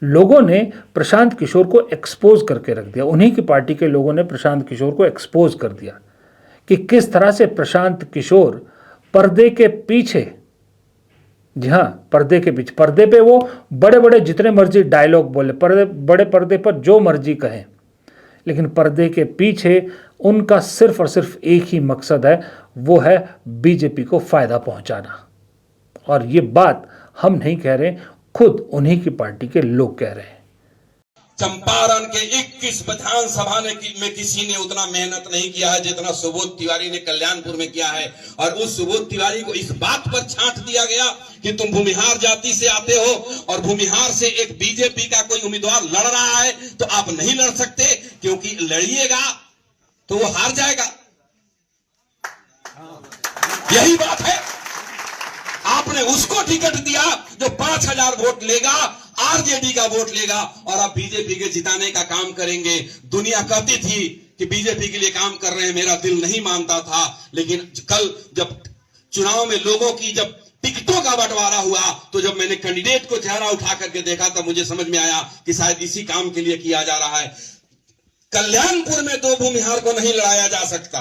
लोगों ने प्रशांत किशोर को एक्सपोज करके रख दिया। उन्हीं की पार्टी के लोगों ने प्रशांत किशोर को एक्सपोज कर दिया कि किस तरह से प्रशांत किशोर पर्दे के पीछे, जी हाँ, पर्दे के पीछे, पर्दे पे वो बड़े बड़े जितने मर्जी डायलॉग बोले, बड़े पर्दे पर जो मर्जी कहें, लेकिन पर्दे के पीछे उनका सिर्फ और सिर्फ एक ही मकसद है, वो है बीजेपी को फायदा पहुंचाना। और ये बात हम नहीं कह रहे, खुद उन्हीं की पार्टी के लोग कह रहे हैं। चंपारण के 21 विधानसभा में किसी ने उतना मेहनत नहीं किया है जितना सुबोध तिवारी ने कल्याणपुर में किया है। और उस सुबोध तिवारी को इस बात पर छांट दिया गया कि तुम भूमिहार जाति से आते हो और भूमिहार से एक बीजेपी का कोई उम्मीदवार लड़ रहा है तो आप नहीं लड़ सकते, क्योंकि लड़िएगा तो वो हार जाएगा। यही बात है। आपने उसको टिकट दिया जो 5000 वोट लेगा, आरजेडी का वोट लेगा, और आप बीजेपी के जिताने का काम करेंगे। दुनिया कहती थी कि बीजेपी के लिए काम कर रहे हैं, मेरा दिल नहीं मानता था। लेकिन कल जब चुनाव में लोगों की जब टिकटों का बंटवारा हुआ तो जब मैंने कैंडिडेट को चेहरा उठा करके देखा तब मुझे समझ में आया कि शायद इसी काम के लिए किया जा रहा है। कल्याणपुर में 2 भूमिहार को नहीं लड़ाया जा सकता।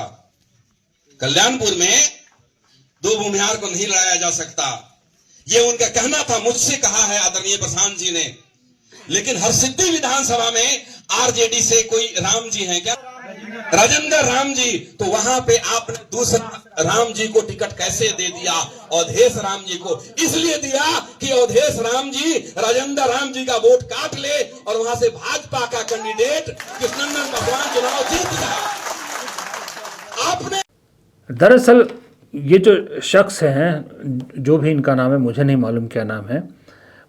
कल्याणपुर में 2 भूमिहार को नहीं लड़ाया जा सकता, ये उनका कहना था। मुझसे कहा है आदरणीय प्रशांत जी ने। लेकिन हरसिद्धि विधानसभा में आरजेडी से कोई राम जी हैं क्या? राजेंद्र राम जी। तो वहां पे आपने दूसरा राम जी को टिकट कैसे दे दिया? अवधेश राम जी को इसलिए दिया कि अवधेश राम जी राजेंद्र राम जी का वोट काट ले और वहां से भाजपा का कैंडिडेट कृष्णनंदन पासवान चुनाव जीत जाए। आपने दरअसल ये जो शख्स हैं, जो भी इनका नाम है, मुझे नहीं मालूम क्या नाम है,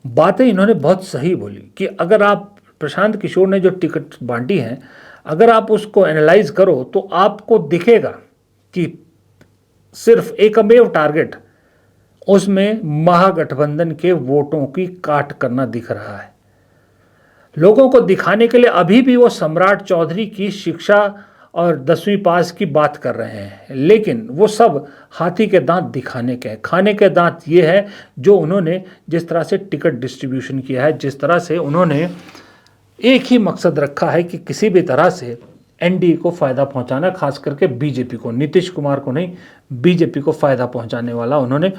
बातें इन्होंने बहुत सही बोली कि अगर आप प्रशांत किशोर ने जो टिकट बांटी हैं, अगर आप उसको एनालाइज करो तो आपको दिखेगा कि सिर्फ एकमेव टारगेट उसमें महागठबंधन के वोटों की काट करना दिख रहा है। लोगों को दिखाने के लिए अभी भी वो सम्राट चौधरी की शिक्षा और 10वीं पास की बात कर रहे हैं, लेकिन वो सब हाथी के दांत दिखाने के हैं। खाने के दांत ये है जो उन्होंने जिस तरह से टिकट डिस्ट्रीब्यूशन किया है, जिस तरह से उन्होंने एक ही मकसद रखा है कि किसी भी तरह से एनडीए को फ़ायदा पहुंचाना, खास करके बीजेपी को, नीतीश कुमार को नहीं, बीजेपी को फ़ायदा पहुंचाने वाला उन्होंने